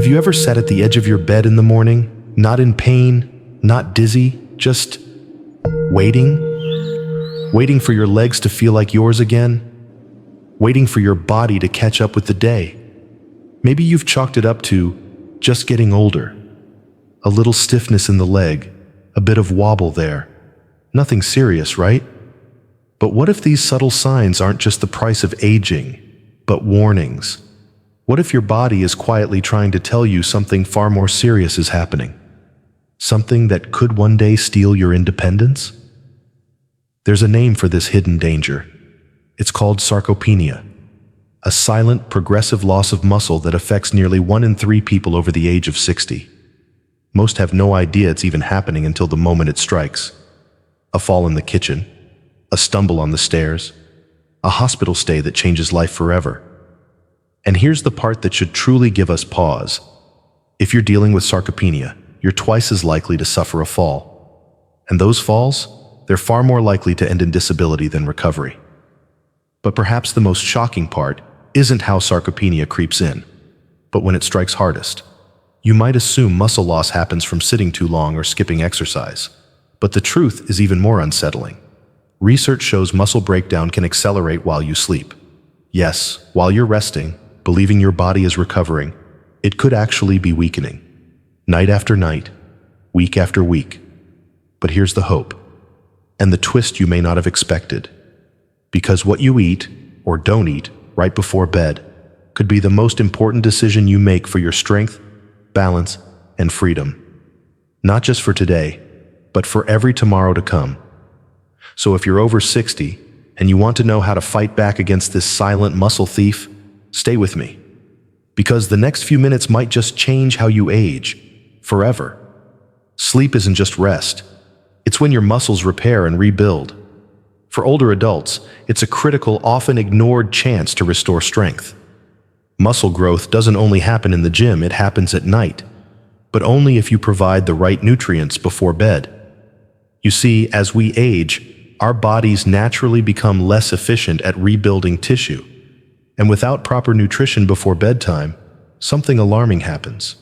Have you ever sat at the edge of your bed in the morning, not in pain, not dizzy, just waiting? Waiting for your legs to feel like yours again? Waiting for your body to catch up with the day? Maybe you've chalked it up to just getting older. A little stiffness in the leg, a bit of wobble there. Nothing serious, right? But what if these subtle signs aren't just the price of aging, but warnings? What if your body is quietly trying to tell you something far more serious is happening? Something that could one day steal your independence? There's a name for this hidden danger. It's called sarcopenia, a silent, progressive loss of muscle that affects nearly 1 in 3 people over the age of 60. Most have no idea it's even happening until the moment it strikes. A fall in the kitchen, a stumble on the stairs, a hospital stay that changes life forever. And here's the part that should truly give us pause. If you're dealing with sarcopenia, you're twice as likely to suffer a fall. And those falls, they're far more likely to end in disability than recovery. But perhaps the most shocking part isn't how sarcopenia creeps in, but when it strikes hardest. You might assume muscle loss happens from sitting too long or skipping exercise. But the truth is even more unsettling. Research shows muscle breakdown can accelerate while you sleep. Yes, while you're resting, believing your body is recovering, it could actually be weakening. Night after night, week after week. But here's the hope, and the twist you may not have expected. Because what you eat, or don't eat, right before bed, could be the most important decision you make for your strength, balance, and freedom. Not just for today, but for every tomorrow to come. So if you're over 60 and you want to know how to fight back against this silent muscle thief, stay with me. Because the next few minutes might just change how you age, forever. Sleep isn't just rest. It's when your muscles repair and rebuild. For older adults, it's a critical, often ignored chance to restore strength. Muscle growth doesn't only happen in the gym, it happens at night. But only if you provide the right nutrients before bed. You see, as we age, our bodies naturally become less efficient at rebuilding tissue. And without proper nutrition before bedtime, something alarming happens.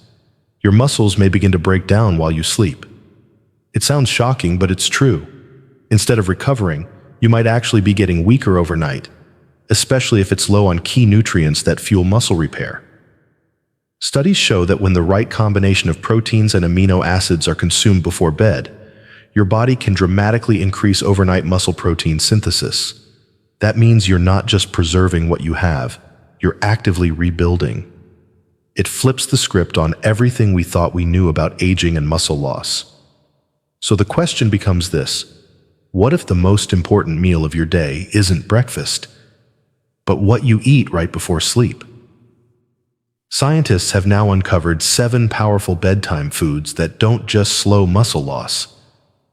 Your muscles may begin to break down while you sleep. It sounds shocking, but it's true. Instead of recovering, you might actually be getting weaker overnight, especially if it's low on key nutrients that fuel muscle repair. Studies show that when the right combination of proteins and amino acids are consumed before bed, your body can dramatically increase overnight muscle protein synthesis. That means you're not just preserving what you have, you're actively rebuilding. It flips the script on everything we thought we knew about aging and muscle loss. So the question becomes this: what if the most important meal of your day isn't breakfast, but what you eat right before sleep? Scientists have now uncovered 7 powerful bedtime foods that don't just slow muscle loss.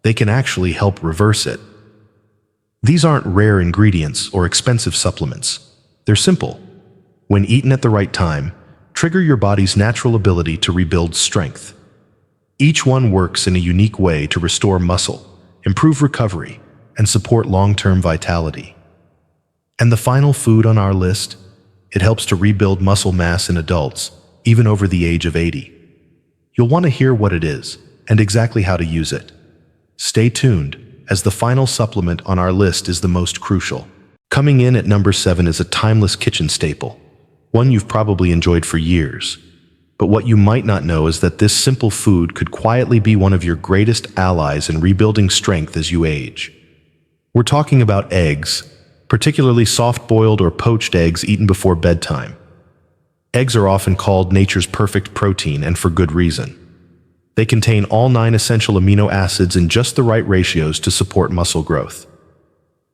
They can actually help reverse it. These aren't rare ingredients or expensive supplements. They're simple. When eaten at the right time, trigger your body's natural ability to rebuild strength. Each one works in a unique way to restore muscle, improve recovery, and support long-term vitality. And the final food on our list, it helps to rebuild muscle mass in adults, even over the age of 80. You'll want to hear what it is and exactly how to use it. Stay tuned, as the final supplement on our list is the most crucial. Coming in at number 7 is a timeless kitchen staple, one you've probably enjoyed for years. But what you might not know is that this simple food could quietly be one of your greatest allies in rebuilding strength as you age. We're talking about eggs, particularly soft-boiled or poached eggs eaten before bedtime. Eggs are often called nature's perfect protein, and for good reason. They contain all 9 essential amino acids in just the right ratios to support muscle growth.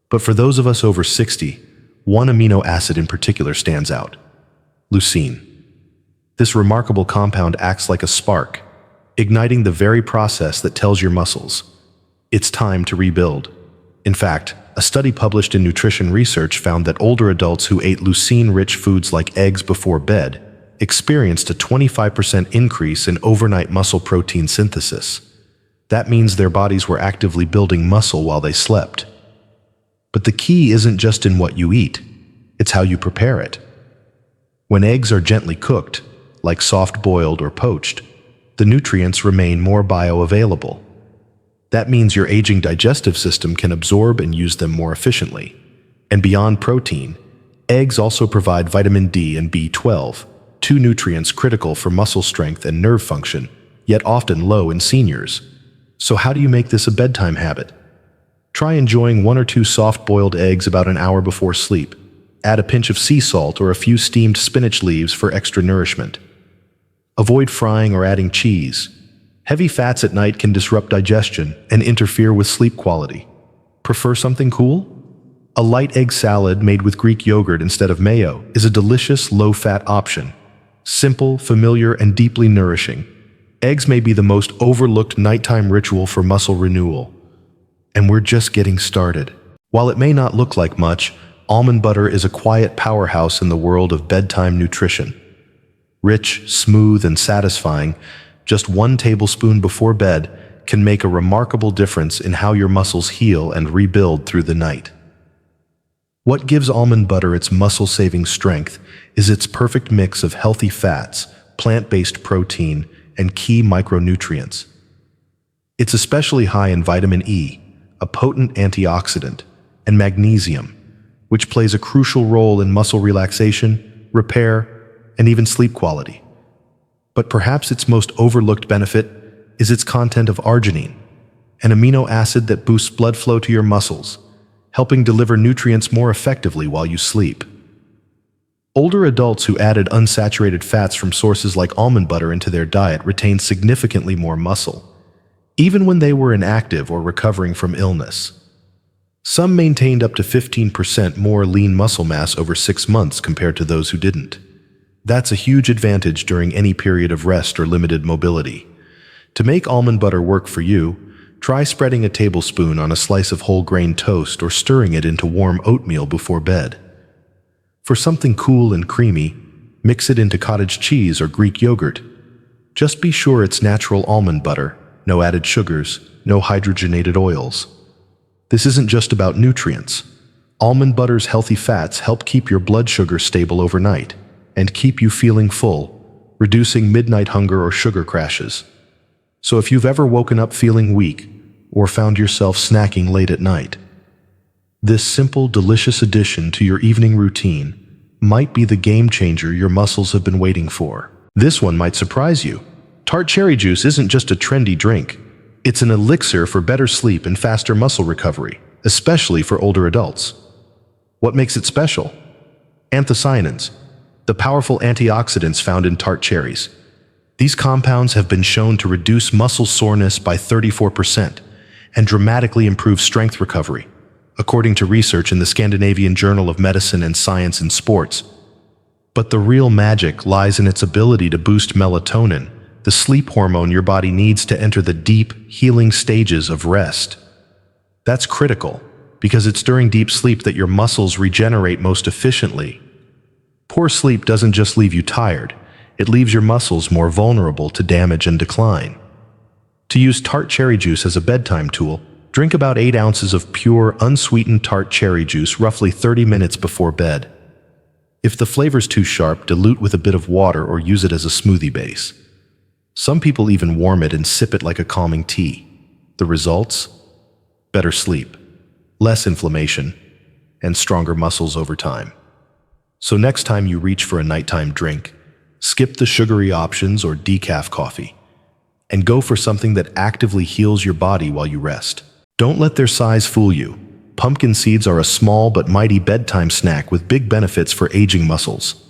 But for those of us over 60, one amino acid in particular stands out: leucine. This remarkable compound acts like a spark, igniting the very process that tells your muscles, it's time to rebuild. In fact, a study published in Nutrition Research found that older adults who ate leucine-rich foods like eggs before bed experienced a 25% increase in overnight muscle protein synthesis. That means their bodies were actively building muscle while they slept. But the key isn't just in what you eat, it's how you prepare it. When eggs are gently cooked, like soft-boiled or poached, the nutrients remain more bioavailable. That means your aging digestive system can absorb and use them more efficiently. And beyond protein, eggs also provide vitamin D and B12, two nutrients critical for muscle strength and nerve function, yet often low in seniors. So how do you make this a bedtime habit? Try enjoying 1 or 2 soft-boiled eggs about an hour before sleep. Add a pinch of sea salt or a few steamed spinach leaves for extra nourishment. Avoid frying or adding cheese. Heavy fats at night can disrupt digestion and interfere with sleep quality. Prefer something cool? A light egg salad made with Greek yogurt instead of mayo is a delicious, low-fat option. Simple, familiar, and deeply nourishing. Eggs may be the most overlooked nighttime ritual for muscle renewal. And we're just getting started. While it may not look like much, almond butter is a quiet powerhouse in the world of bedtime nutrition. Rich, smooth, and satisfying, just 1 tablespoon before bed can make a remarkable difference in how your muscles heal and rebuild through the night. What gives almond butter its muscle-saving strength is its perfect mix of healthy fats, plant-based protein, and key micronutrients. It's especially high in vitamin E, a potent antioxidant, and magnesium, which plays a crucial role in muscle relaxation, repair, and even sleep quality. But perhaps its most overlooked benefit is its content of arginine, an amino acid that boosts blood flow to your muscles, helping deliver nutrients more effectively while you sleep. Older adults who added unsaturated fats from sources like almond butter into their diet retained significantly more muscle, even when they were inactive or recovering from illness. Some maintained up to 15% more lean muscle mass over 6 months compared to those who didn't. That's a huge advantage during any period of rest or limited mobility. To make almond butter work for you, try spreading a tablespoon on a slice of whole grain toast or stirring it into warm oatmeal before bed. For something cool and creamy, mix it into cottage cheese or Greek yogurt. Just be sure it's natural almond butter, no added sugars, no hydrogenated oils. This isn't just about nutrients. Almond butter's healthy fats help keep your blood sugar stable overnight and keep you feeling full, reducing midnight hunger or sugar crashes. So if you've ever woken up feeling weak or found yourself snacking late at night, this simple, delicious addition to your evening routine might be the game changer your muscles have been waiting for. This one might surprise you. Tart cherry juice isn't just a trendy drink. It's an elixir for better sleep and faster muscle recovery, especially for older adults. What makes it special? Anthocyanins, the powerful antioxidants found in tart cherries. These compounds have been shown to reduce muscle soreness by 34% and dramatically improve strength recovery, according to research in the Scandinavian Journal of Medicine and Science in Sports. But the real magic lies in its ability to boost melatonin, the sleep hormone your body needs to enter the deep, healing stages of rest. That's critical, because it's during deep sleep that your muscles regenerate most efficiently. Poor sleep doesn't just leave you tired, it leaves your muscles more vulnerable to damage and decline. To use tart cherry juice as a bedtime tool, drink about 8 ounces of pure, unsweetened tart cherry juice roughly 30 minutes before bed. If the flavor's too sharp, dilute with a bit of water or use it as a smoothie base. Some people even warm it and sip it like a calming tea. The results? Better sleep, less inflammation, and stronger muscles over time. So next time you reach for a nighttime drink, skip the sugary options or decaf coffee, and go for something that actively heals your body while you rest. Don't let their size fool you. Pumpkin seeds are a small but mighty bedtime snack with big benefits for aging muscles.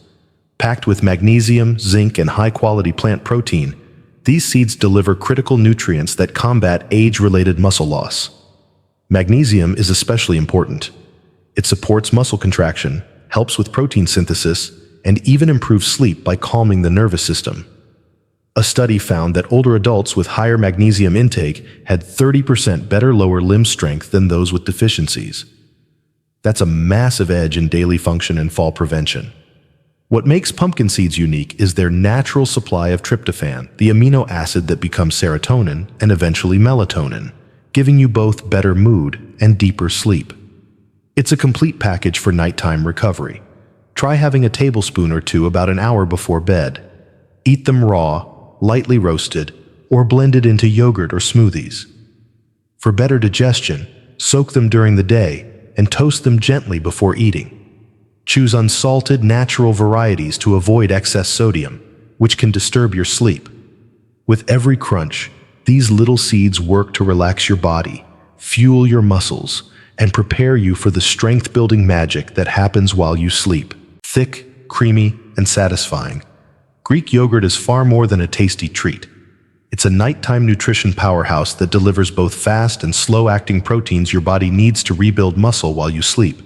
Packed with magnesium, zinc, and high-quality plant protein, these seeds deliver critical nutrients that combat age-related muscle loss. Magnesium is especially important. It supports muscle contraction, helps with protein synthesis, and even improves sleep by calming the nervous system. A study found that older adults with higher magnesium intake had 30% better lower limb strength than those with deficiencies. That's a massive edge in daily function and fall prevention. What makes pumpkin seeds unique is their natural supply of tryptophan, the amino acid that becomes serotonin and eventually melatonin, giving you both better mood and deeper sleep. It's a complete package for nighttime recovery. Try having a tablespoon or two about an hour before bed. Eat them raw, lightly roasted, or blended into yogurt or smoothies. For better digestion, soak them during the day and toast them gently before eating. Choose unsalted, natural varieties to avoid excess sodium, which can disturb your sleep. With every crunch, these little seeds work to relax your body, fuel your muscles, and prepare you for the strength-building magic that happens while you sleep. Thick, creamy, and satisfying, Greek yogurt is far more than a tasty treat. It's a nighttime nutrition powerhouse that delivers both fast and slow-acting proteins your body needs to rebuild muscle while you sleep.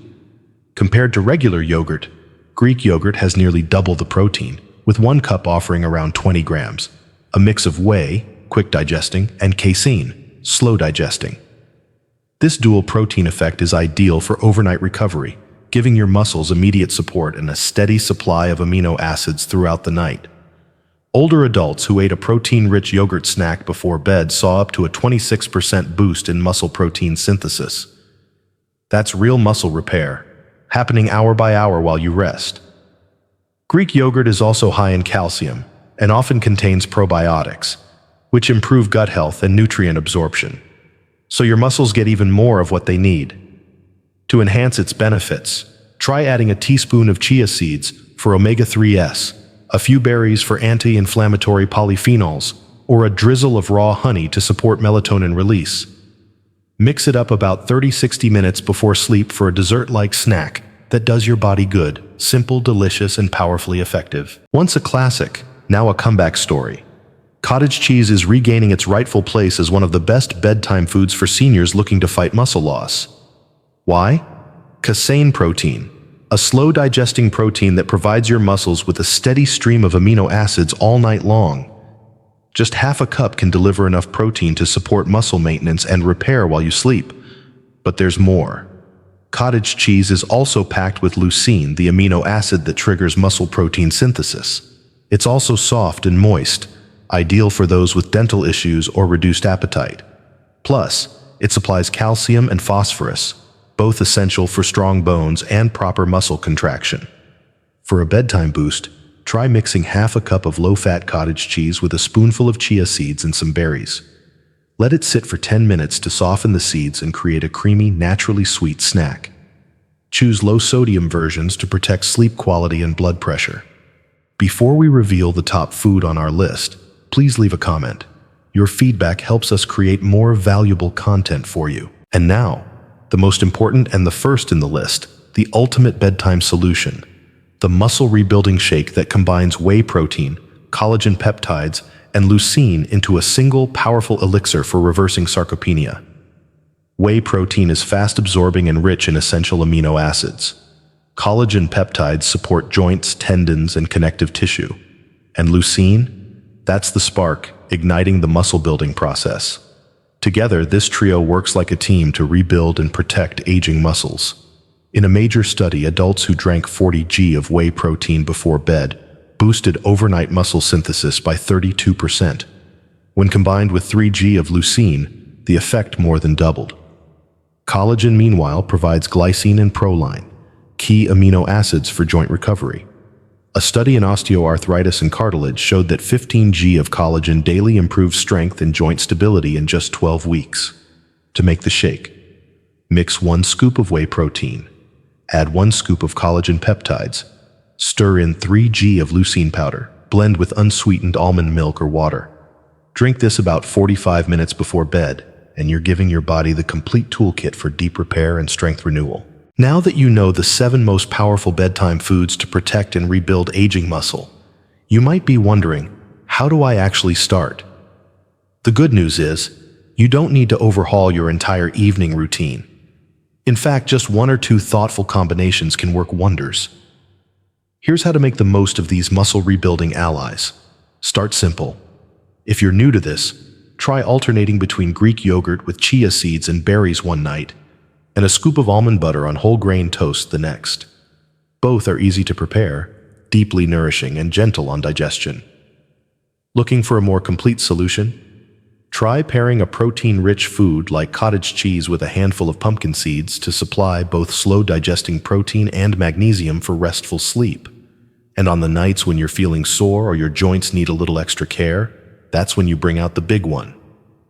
Compared to regular yogurt, Greek yogurt has nearly double the protein, with 1 cup offering around 20 grams, a mix of whey, quick digesting, and casein, slow digesting. This dual protein effect is ideal for overnight recovery, giving your muscles immediate support and a steady supply of amino acids throughout the night. Older adults who ate a protein-rich yogurt snack before bed saw up to a 26% boost in muscle protein synthesis. That's real muscle repair, happening hour by hour while you rest. Greek yogurt is also high in calcium and often contains probiotics, which improve gut health and nutrient absorption, so your muscles get even more of what they need. To enhance its benefits, try adding a teaspoon of chia seeds for omega-3s, a few berries for anti-inflammatory polyphenols, or a drizzle of raw honey to support melatonin release. Mix it up about 30-60 minutes before sleep for a dessert-like snack that does your body good, simple, delicious, and powerfully effective. Once a classic, now a comeback story. Cottage cheese is regaining its rightful place as one of the best bedtime foods for seniors looking to fight muscle loss. Why? Casein protein, a slow-digesting protein that provides your muscles with a steady stream of amino acids all night long. Just half a cup can deliver enough protein to support muscle maintenance and repair while you sleep. But there's more. Cottage cheese is also packed with leucine, the amino acid that triggers muscle protein synthesis. It's also soft and moist, ideal for those with dental issues or reduced appetite. Plus, it supplies calcium and phosphorus, both essential for strong bones and proper muscle contraction. For a bedtime boost, try mixing half a cup of low-fat cottage cheese with a spoonful of chia seeds and some berries. Let it sit for 10 minutes to soften the seeds and create a creamy, naturally sweet snack. Choose low-sodium versions to protect sleep quality and blood pressure. Before we reveal the top food on our list, please leave a comment. Your feedback helps us create more valuable content for you. And now, the most important and the first in the list, the ultimate bedtime solution, the muscle rebuilding shake that combines whey protein, collagen peptides, and leucine into a single powerful elixir for reversing sarcopenia. Whey protein is fast-absorbing and rich in essential amino acids. Collagen peptides support joints, tendons, and connective tissue. And leucine? That's the spark, igniting the muscle-building process. Together, this trio works like a team to rebuild and protect aging muscles. In a major study, adults who drank 40 g of whey protein before bed boosted overnight muscle synthesis by 32%. When combined with 3 g of leucine, the effect more than doubled. Collagen, meanwhile, provides glycine and proline, key amino acids for joint recovery. A study in osteoarthritis and cartilage showed that 15 g of collagen daily improved strength and joint stability in just 12 weeks. To make the shake, mix 1 scoop of whey protein, add 1 scoop of collagen peptides, stir in 3 g of leucine powder, blend with unsweetened almond milk or water. Drink this about 45 minutes before bed, and you're giving your body the complete toolkit for deep repair and strength renewal. Now that you know the 7 most powerful bedtime foods to protect and rebuild aging muscle, you might be wondering, how do I actually start? The good news is, you don't need to overhaul your entire evening routine. In fact, just 1 or 2 thoughtful combinations can work wonders. Here's how to make the most of these muscle rebuilding allies. Start simple. If you're new to this, try alternating between Greek yogurt with chia seeds and berries one night, and a scoop of almond butter on whole grain toast the next. Both are easy to prepare, deeply nourishing, and gentle on digestion. Looking for a more complete solution? Try pairing a protein-rich food like cottage cheese with a handful of pumpkin seeds to supply both slow-digesting protein and magnesium for restful sleep. And on the nights when you're feeling sore or your joints need a little extra care, that's when you bring out the big one,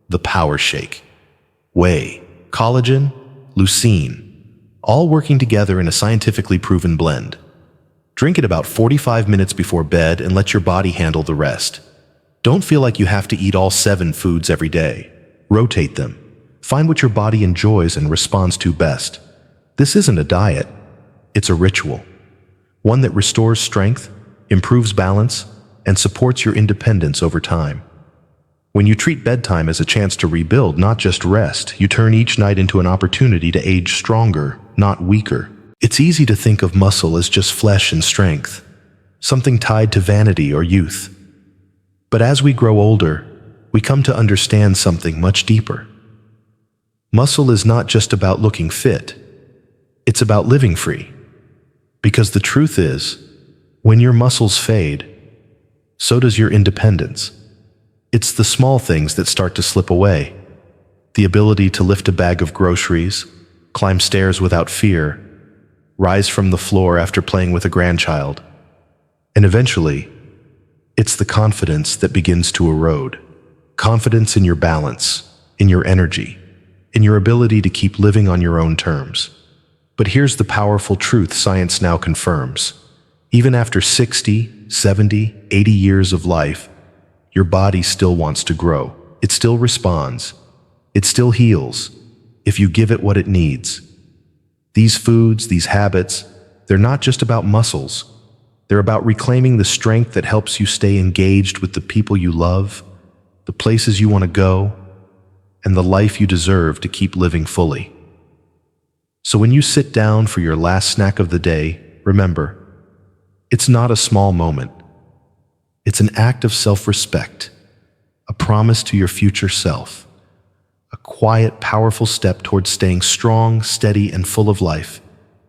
the power shake. Whey, collagen, leucine, all working together in a scientifically proven blend. Drink it about 45 minutes before bed and let your body handle the rest. Don't feel like you have to eat all 7 foods every day. Rotate them. Find what your body enjoys and responds to best. This isn't a diet, it's a ritual. One that restores strength, improves balance, and supports your independence over time. When you treat bedtime as a chance to rebuild, not just rest, you turn each night into an opportunity to age stronger, not weaker. It's easy to think of muscle as just flesh and strength, something tied to vanity or youth. But as we grow older, we come to understand something much deeper. Muscle is not just about looking fit, it's about living free. Because the truth is, when your muscles fade, so does your independence. It's the small things that start to slip away. The ability to lift a bag of groceries, climb stairs without fear, rise from the floor after playing with a grandchild. And eventually, it's the confidence that begins to erode. Confidence in your balance, in your energy, in your ability to keep living on your own terms. But here's the powerful truth science now confirms. Even after 60, 70, 80 years of life, your body still wants to grow. It still responds. It still heals, if you give it what it needs. These foods, these habits, they're not just about muscles. They're about reclaiming the strength that helps you stay engaged with the people you love, the places you want to go, and the life you deserve to keep living fully. So when you sit down for your last snack of the day, remember, it's not a small moment. It's an act of self-respect, a promise to your future self, a quiet, powerful step towards staying strong, steady, and full of life,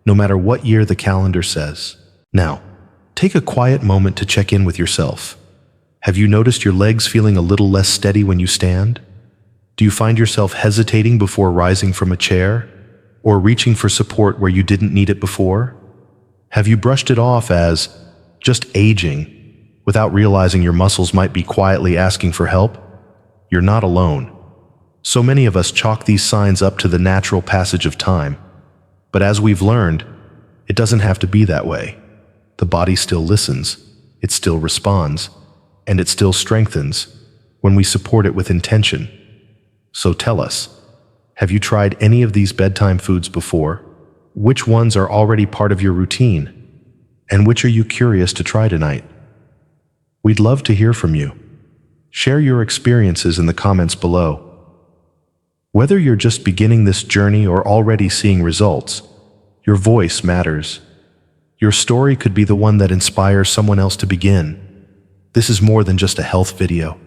no matter what year the calendar says. Now, take a quiet moment to check in with yourself. Have you noticed your legs feeling a little less steady when you stand? Do you find yourself hesitating before rising from a chair, or reaching for support where you didn't need it before? Have you brushed it off as just aging, without realizing your muscles might be quietly asking for help? You're not alone. So many of us chalk these signs up to the natural passage of time. But as we've learned, it doesn't have to be that way. The body still listens, it still responds, and it still strengthens when we support it with intention. So tell us, have you tried any of these bedtime foods before? Which ones are already part of your routine? And which are you curious to try tonight? We'd love to hear from you. Share your experiences in the comments below. Whether you're just beginning this journey or already seeing results, your voice matters. Your story could be the one that inspires someone else to begin. This is more than just a health video.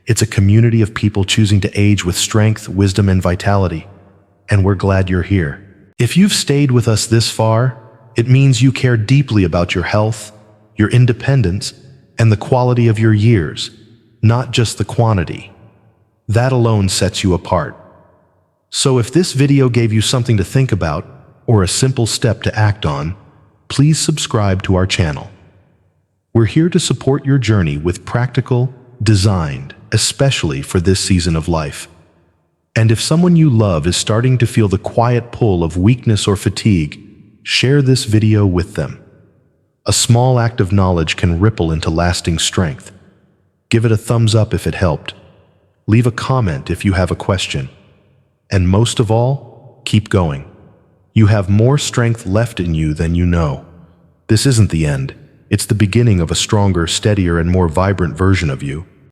It's a community of people choosing to age with strength, wisdom, and vitality. And we're glad you're here. If you've stayed with us this far, it means you care deeply about your health, your independence, and the quality of your years, not just the quantity. That alone sets you apart. So if this video gave you something to think about, or a simple step to act on, please subscribe to our channel. We're here to support your journey with practical, designed, especially for this season of life. And if someone you love is starting to feel the quiet pull of weakness or fatigue, share this video with them. A small act of knowledge can ripple into lasting strength. Give it a thumbs up if it helped. Leave a comment if you have a question. And most of all, keep going. You have more strength left in you than you know. This isn't the end. It's the beginning of a stronger, steadier, and more vibrant version of you.